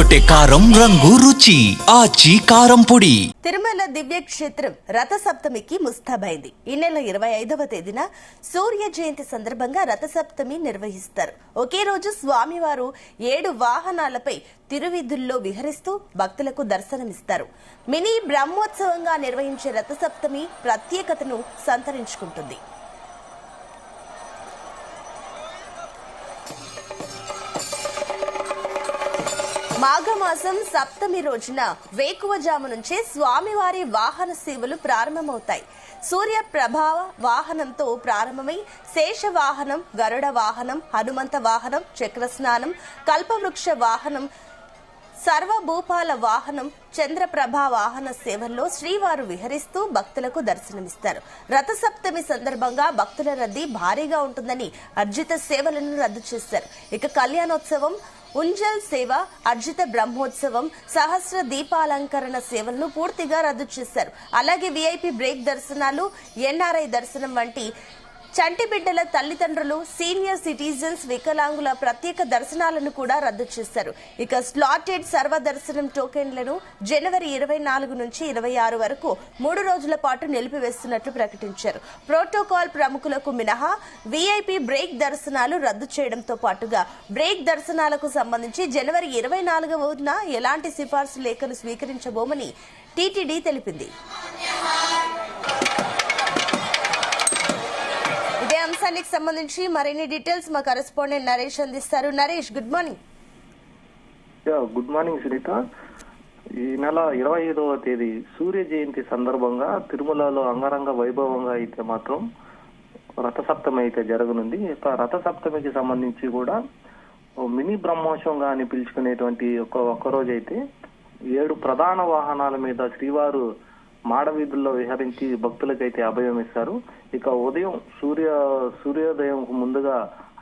అదరగొట్టే కారం రంగు రుచి ఆచి కారం పొడి. తిరుమల దివ్యక్షేత్రం రథ సప్తమికి ముస్తాబైంది. ఈ నెల 25వ తేదీన సూర్య జయంతి సందర్భంగా రథ సప్తమి నిర్వహిస్తారు. ఒకే రోజు స్వామివారు 7 వాహనాలపై తిరువీధుల్లో విహరిస్తూ భక్తులకు దర్శనమిస్తారు. మినీ బ్రహ్మోత్సవంగా నిర్వహించే రథ సప్తమి ప్రత్యేకతను సంతరించుకుంటుంది. మాఘమాసం సప్తమి రోజున వేకువజాము నుంచే స్వామివారి వాహన సేవలు ప్రారంభమవుతాయి. సూర్య ప్రభావ వాహనంతో ప్రారంభమై శేష వాహనం, గరుడ వాహనం, హనుమంత వాహనం, చక్రస్నానం, కల్పవృక్ష వాహనం, సర్వభూపాల వాహనం, చంద్రప్రభా వాహన సేవల్లో శ్రీవారు విహరిస్తూ భక్తులకు దర్శనమిస్తారు. రథసప్తమి సందర్భంగా భక్తుల రద్దీ భారీగా ఉంటుందని అర్జిత సేవలను రద్దు చేశారు. ఇక కళ్యాణోత్సవం, ఉంజల్ సేవ, అర్జిత బ్రహ్మోత్సవం, సహస్ర దీపాలంకరణ సేవలను పూర్తిగా రద్దు చేశారు. అలాగే వీఐపీ బ్రేక్ దర్శనాలు, ఎన్ఆర్ఐ దర్శనం వంటి చంటి బిడ్డల తల్లిదండ్రులు, సీనియర్ సిటిజన్స్, వికలాంగుల ప్రత్యేక దర్శనాలను కూడా రద్దు చేశారు. ఇక స్లాటెడ్ సర్వదర్శనం టోకెన్లను జనవరి 24 నుంచి 26 వరకు 3 రోజుల పాటు నిలిపివేస్తున్నట్లు ప్రకటించారు. ప్రోటోకాల్ ప్రముఖులకు మినహా వీఐపీ బ్రేక్ దర్శనాలు రద్దు చేయడంతో పాటుగా బ్రేక్ దర్శనాలకు సంబంధించి జనవరి 24న ఎలాంటి సిఫార్సు లేఖలు స్వీకరించబోమని టీటీడీ తెలిపింది. ఇదే అంశానికి సంబంధించి మరిన్ని డీటెయిల్స్ మా కరెస్పాండెంట్ నరేష్ అందిస్తారు. Naresh, good morning. Good morning Sunitha. ఈ నెల 25వ తేదీ సూర్య జయంతి సందర్భంగా తిరుమలలో అంగరంగ వైభవంగా అయితే మాత్రం రథసప్తమి అయితే జరగనుంది. రథసప్తమికి సంబంధించి కూడా మినీ బ్రహ్మోత్సవంగా అని పిలుచుకునేటువంటి ఒక్కరోజు అయితే 7 ప్రధాన వాహనాల మీద శ్రీవారు మాడవీధుల్లో విహరించి భక్తులకైతే అభయం ఇస్తారు. ఇక ఉదయం సూర్యోదయం ముందుగా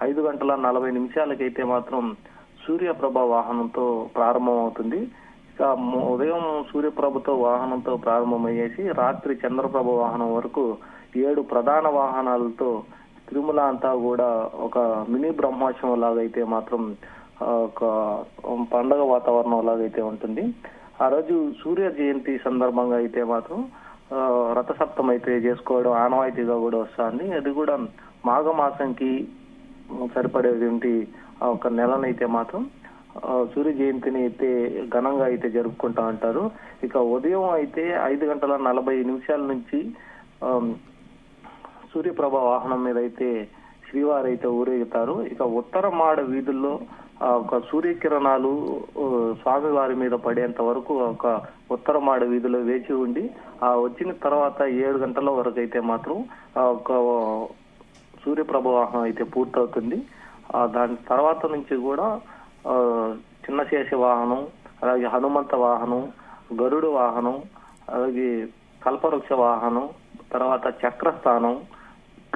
5:40 మాత్రం సూర్యప్రభ వాహనంతో ప్రారంభమవుతుంది. ఇక ఉదయం సూర్యప్రభతో వాహనంతో ప్రారంభమయ్యేసి రాత్రి చంద్రప్రభ వాహనం వరకు 7 ప్రధాన వాహనాలతో తిరుమల అంతా కూడా ఒక మినీ బ్రహ్మోత్సవం లాగైతే మాత్రం ఒక పండగ వాతావరణం లాగైతే ఉంటుంది. ఆ రోజు సూర్య జయంతి సందర్భంగా అయితే మాత్రం రథసప్తం అయితే చేసుకోవడం ఆనవాయితీగా కూడా వస్తుంది. అది కూడా మాఘమాసంకి సరిపడేటువంటి ఒక నెలనైతే మాత్రం సూర్య జయంతిని అయితే ఘనంగా అయితే జరుపుకుంటా ఉంటారు. ఇక ఉదయం అయితే 5:40 నుంచి సూర్యప్రభ వాహనం మీద అయితే శ్రీవారు అయితే ఊరేగుతారు. ఇక ఉత్తర మాడ వీధుల్లో ఒక సూర్యకిరణాలు స్వామివారి మీద పడేంత వరకు ఒక ఉత్తర మాడ వీధిలో వేచి ఉండి వచ్చిన తర్వాత 7 గంటల వరకు అయితే మాత్రం ఒక సూర్యప్రభ వాహనం అయితే పూర్తవుతుంది. దాని తర్వాత నుంచి కూడా చిన్న శేష వాహనం, అలాగే హనుమంత వాహనం, గరుడు వాహనం, అలాగే కల్పవృక్ష వాహనం, తర్వాత చక్రస్థానం,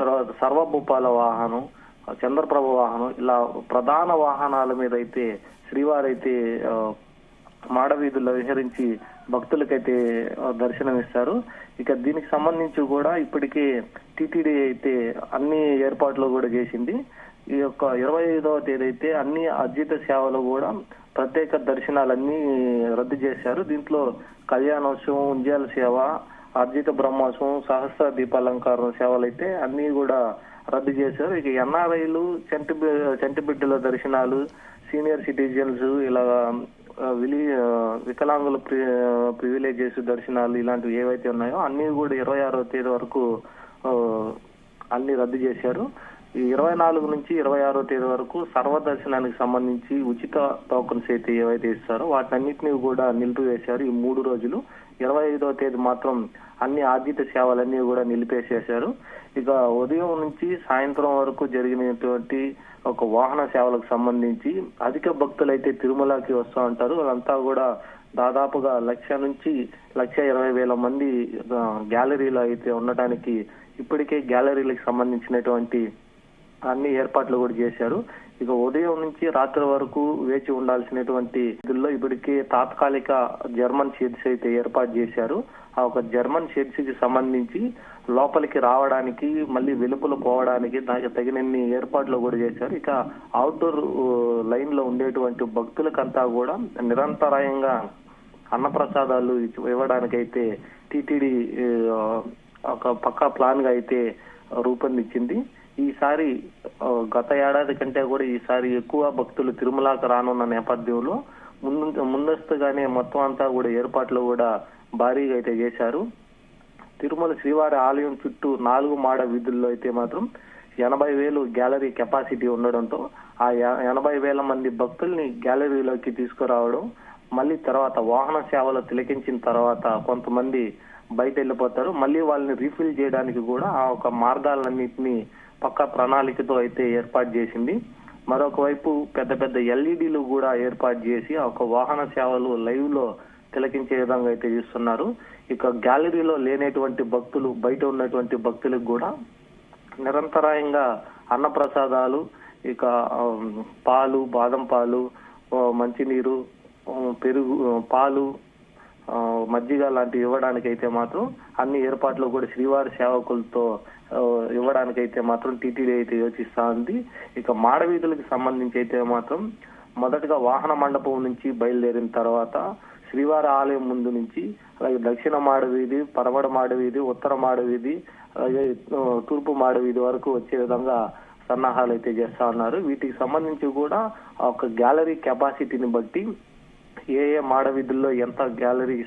తర్వాత సర్వభూపాల వాహనం, చంద్రప్రభ వాహనం, ఇలా ప్రధాన వాహనాల మీద అయితే శ్రీవారైతే మాడవీధుల్లో విహరించి భక్తులకైతే దర్శనమిస్తారు. ఇక దీనికి సంబంధించి కూడా ఇప్పటికే టీటీడీ అయితే అన్ని ఏర్పాట్లు కూడా చేసింది. ఈ యొక్క 25వ తేదీ అయితే అన్ని అర్జిత సేవలు కూడా ప్రత్యేక దర్శనాలన్నీ రద్దు చేశారు. దీంట్లో కళ్యాణోత్సవం, ఉంజాల సేవ, అర్జిత బ్రహ్మోత్సవం, సహస్ర దీపాలంకరణ సేవలు అయితే అన్ని కూడా రద్దు చేశారు. ఇక ఎన్ఆర్ఐలు, చంటి బిడ్డల దర్శనాలు, సీనియర్ సిటిజన్స్, ఇలా వికలాంగుల ప్రివిలేజెస్ దర్శనాలు ఇలాంటివి ఏవైతే ఉన్నాయో అన్ని కూడా 26వ తేదీ వరకు అన్ని రద్దు చేశారు. ఈ 24 నుంచి 26వ తేదీ వరకు సర్వదర్శనానికి సంబంధించి ఉచిత టోకన్స్ అయితే ఏవైతే ఇస్తారో వాటన్నిటిని కూడా నిలిపివేశారు. ఈ 3 రోజులు 25వ తేదీ మాత్రం అన్ని ఆర్జిత సేవలన్నీ కూడా నిలిపేసేశారు. ఇక ఉదయం నుంచి సాయంత్రం వరకు జరిగినటువంటి ఒక వాహన సేవలకు సంబంధించి అధిక భక్తులైతే తిరుమలకి వస్తూ ఉంటారు. వాళ్ళంతా కూడా దాదాపుగా 1,00,000 నుంచి 1,20,000 మంది గ్యాలరీలో అయితే ఉండటానికి ఇప్పటికే గ్యాలరీలకు సంబంధించినటువంటి అన్ని ఏర్పాట్లు కూడా చేశారు. ఇక ఉదయం నుంచి రాత్రి వరకు వేచి ఉండాల్సినటువంటి ఇదిలో ఇప్పటికే తాత్కాలిక జర్మన్ షెడ్స్ అయితే ఏర్పాటు చేశారు. ఆ ఒక జర్మన్ షెడ్స్ కి సంబంధించి లోపలికి రావడానికి మళ్ళీ వెలుపల పోవడానికి తగినన్ని ఏర్పాట్లు కూడా చేశారు. ఇక అవుట్డోర్ లైన్ లో ఉండేటువంటి భక్తులకంతా కూడా నిరంతరాయంగా అన్నప్రసాదాలు ఇవ్వడానికైతే టిటిడి ఒక పక్కా ప్లాన్ గా అయితే రూపొందించింది. ఈసారి గత ఏడాది కంటే కూడా ఈసారి ఎక్కువ భక్తులు తిరుమలకు రానున్న నేపథ్యంలో ముందస్తుగానే మొత్తం అంతా కూడా ఏర్పాట్లు కూడా భారీగా అయితే చేశారు. తిరుమల శ్రీవారి ఆలయం చుట్టూ 4 మాడ వీధుల్లో అయితే మాత్రం 80,000 గ్యాలరీ కెపాసిటీ ఉండడంతో ఆ 80,000 మంది భక్తుల్ని గ్యాలరీలోకి తీసుకురావడం, మళ్ళీ తర్వాత వాహన సేవలు తిలకించిన తర్వాత కొంతమంది బయట వెళ్ళిపోతారు. మళ్ళీ వాళ్ళని రీఫిల్ చేయడానికి కూడా ఆ ఒక మార్గాలన్నింటినీ పక్కా ప్రణాళికతో అయితే ఏర్పాటు చేసింది. మరొక వైపు పెద్ద పెద్ద ఎల్ఈడీలు కూడా ఏర్పాటు చేసి ఆ ఒక వాహన సేవలు లైవ్ లో తిలకించే విధంగా అయితే చేస్తున్నారు. ఇక గ్యాలరీలో లేనటువంటి భక్తులు, బయట ఉన్నటువంటి భక్తులకు కూడా నిరంతరాయంగా అన్నప్రసాదాలు, ఇక పాలు, బాదం పాలు, మంచినీరు, పెరుగు, పాలు, మజ్జిగ లాంటివి ఇవ్వడానికి అయితే మాత్రం అన్ని ఏర్పాట్లు కూడా శ్రీవారి సేవకులతో ఇవ్వడానికైతే మాత్రం టీటీడీ అయితే యోచిస్తా ఉంది. ఇక మాడవీధులకు సంబంధించి అయితే మాత్రం మొదటగా వాహన మండపం నుంచి బయలుదేరిన తర్వాత శ్రీవారి ఆలయం ముందు నుంచి అలాగే దక్షిణ మాడవీధి, పరమడ మాడవీధి, ఉత్తర మాడవీధి, అలాగే తూర్పు మాడవీధి వరకు వచ్చే విధంగా సన్నాహాలు అయితే చేస్తా ఉన్నారు. వీటికి సంబంధించి కూడా ఒక గ్యాలరీ కెపాసిటీని బట్టి ఏ మాడవీధుల్లో ఎంత గ్యాలరీకి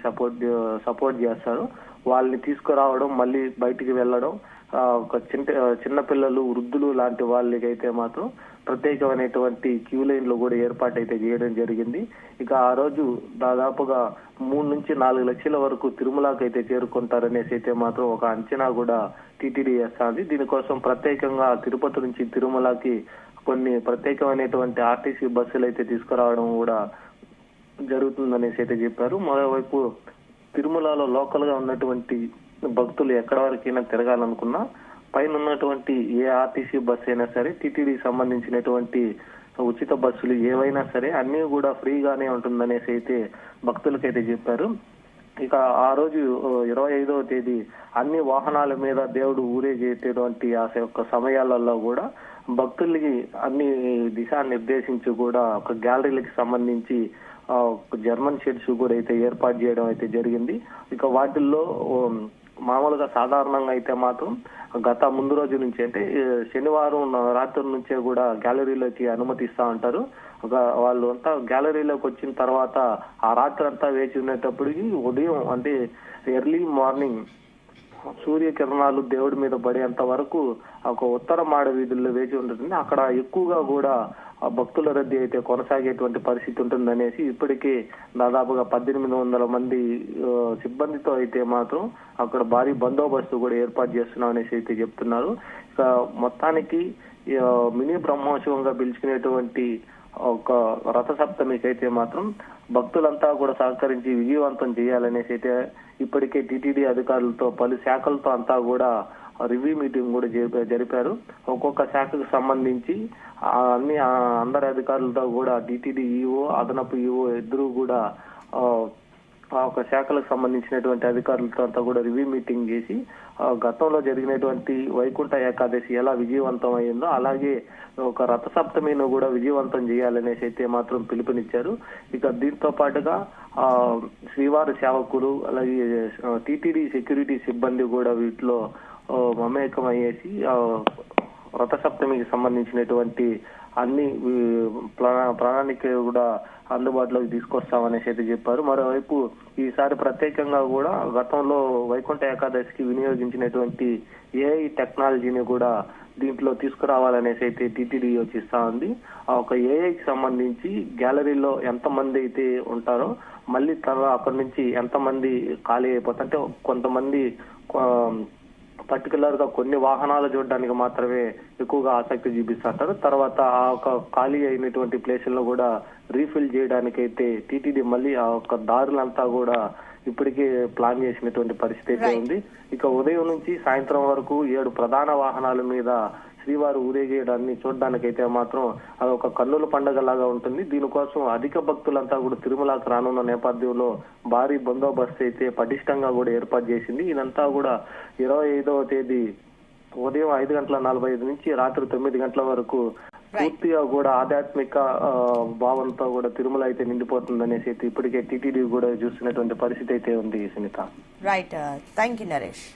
సపోర్ట్ చేస్తారో వాళ్ళని తీసుకురావడం, మళ్ళీ బయటికి వెళ్ళడం, ఒక చిన్న పిల్లలు, వృద్ధులు లాంటి వాళ్ళకి అయితే మాత్రం ప్రత్యేకమైనటువంటి క్యూ లైన్లు కూడా ఏర్పాటు అయితే చేయడం జరిగింది. ఇక ఆ రోజు దాదాపుగా 3 నుంచి 4 లక్షల వరకు తిరుమలకి అయితే చేరుకుంటారనేసి అయితే మాత్రం ఒక అంచనా కూడా టీటీడీ చేస్తుంది. దీనికోసం ప్రత్యేకంగా తిరుపతి నుంచి తిరుమలకి కొన్ని ప్రత్యేకమైనటువంటి ఆర్టీసీ బస్సులు అయితే తీసుకురావడం కూడా జరుగుతుందనేసి అయితే చెప్పారు. మరోవైపు తిరుమలలో లోకల్ గా ఉన్నటువంటి భక్తులు ఎక్కడ వరకైనా తిరగాలనుకున్నా పైన ఉన్నటువంటి ఏ ఆర్టీసీ బస్సు అయినా సరే, టీటీడీ సంబంధించినటువంటి ఉచిత బస్సులు ఏవైనా సరే అన్ని కూడా ఫ్రీగానే ఉంటుందనేసి అయితే భక్తులకైతే చెప్పారు. ఇక ఆ రోజు 25వ తేదీ అన్ని వాహనాల మీద దేవుడు ఊరేగేటటువంటి ఆ యొక్క సమయాలలో కూడా భక్తులకి అన్ని దిశానిర్దేశించి కూడా ఒక గ్యాలరీలకు సంబంధించి జర్మన్ షెడ్స్ కూడా అయితే ఏర్పాటు చేయడం అయితే జరిగింది. ఇక వాటిల్లో మామూలుగా సాధారణంగా అయితే మాత్రం గత ముందు రోజు నుంచి అంటే శనివారం రాత్రి నుంచే కూడా గ్యాలరీలోకి అనుమతిస్తా ఉంటారు. వాళ్ళు అంతా గ్యాలరీలోకి వచ్చిన తర్వాత ఆ రాత్రి అంతా వేచి ఉండేటప్పటికి ఉదయం అంటే ఎర్లీ మార్నింగ్ సూర్యకిరణాలు దేవుడి మీద పడేంత వరకు ఒక ఉత్తర మాడ వీధుల్లో వేచి ఉంటుంది. అక్కడ ఎక్కువగా కూడా భక్తుల రద్దీ అయితే కొనసాగేటువంటి పరిస్థితి ఉంటుందనేసి ఇప్పటికే దాదాపుగా 1800 మంది సిబ్బందితో అయితే మాత్రం అక్కడ భారీ బందోబస్తు కూడా ఏర్పాటు చేస్తున్నాం అనేసి అయితే చెప్తున్నారు. ఇక మొత్తానికి మినీ బ్రహ్మోత్సవంగా పిలుచుకునేటువంటి ఒక రథసప్తమికి అయితే మాత్రం భక్తులంతా కూడా సహకరించి విజయవంతం చేయాలనేసి అయితే ఇప్పటికే టీటీడీ అధికారులతో పలు శాఖలతో అంతా కూడా రివ్యూ మీటింగ్ కూడా జరిపారు. ఒక్కొక్క శాఖకు సంబంధించి అందరి అధికారులతో కూడా టీటీడీ ఈఓ, అదనపు ఈఓ ఇద్దరు కూడా ఆ ఒక శాఖలకు సంబంధించినటువంటి అధికారులతో అంతా కూడా రివ్యూ మీటింగ్ చేసి గతంలో జరిగినటువంటి వైకుంఠ ఏకాదశి ఎలా విజయవంతం అయిందో అలాగే ఒక రథసప్తమిని కూడా విజయవంతం చేయాలనేసి అయితే మాత్రం పిలుపునిచ్చారు. ఇక దీంతో పాటుగా శ్రీవారి సేవకులు అలాగే టీటీడీ సెక్యూరిటీ సిబ్బంది కూడా వీటిలో మమేకమయ్యేసి రథసప్తమికి సంబంధించినటువంటి అన్ని ప్రణాళిక కూడా అందుబాటులోకి తీసుకొస్తామనేసి అయితే చెప్పారు. మరోవైపు ఈసారి ప్రత్యేకంగా కూడా గతంలో వైకుంఠ ఏకాదశికి వినియోగించినటువంటి ఏఐ టెక్నాలజీని కూడా దీంట్లో తీసుకురావాలనేసి అయితే టీటీడీ యోచిస్తా ఉంది. ఆ ఒక ఏఐకి సంబంధించి గ్యాలరీలో ఎంతమంది అయితే ఉంటారో మళ్ళీ అక్కడి నుంచి ఎంతమంది ఖాళీ అయిపోతారు అంటే కొంతమంది పర్టికులర్ గా కొన్ని వాహనాలు చూడడానికి మాత్రమే ఎక్కువగా ఆసక్తి చూపిస్తుంటారు. తర్వాత ఆ ఒక ఖాళీ అయినటువంటి ప్లేసుల్లో కూడా రీఫిల్ చేయడానికి అయితే టీటీడీ మళ్ళీ ఆ ఒక దారులంతా కూడా ఇప్పటికే ప్లాన్ చేసినటువంటి పరిస్థితి అయితే ఉంది. ఇక ఉదయం నుంచి సాయంత్రం వరకు 7 ప్రధాన వాహనాల మీద శ్రీవారు ఊరేగేయడాన్ని చూడడానికైతే మాత్రం అదొక కన్నుల పండగలాగా ఉంటుంది. దీనికోసం అధిక భక్తులంతా కూడా తిరుమలకు రానున్న నేపథ్యంలో భారీ బందోబస్తు అయితే పటిష్టంగా కూడా ఏర్పాటు చేసింది. ఇదంతా కూడా 25వ తేదీ ఉదయం 5:45 నుంచి రాత్రి 9 గంటల వరకు పూర్తిగా కూడా ఆధ్యాత్మిక భావంతో కూడా తిరుమల అయితే నిండిపోతుంది అనేసి అయితే ఇప్పటికే టీటీడీ కూడా చూస్తున్నటువంటి పరిస్థితి అయితే ఉంది Sunitha. Right, thank you Naresh.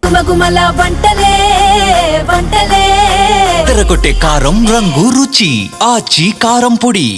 గుమగుమల వంటలే వంటలే తెరకొట్టే కారం రంగు రుచి ఆచి కారం పొడి.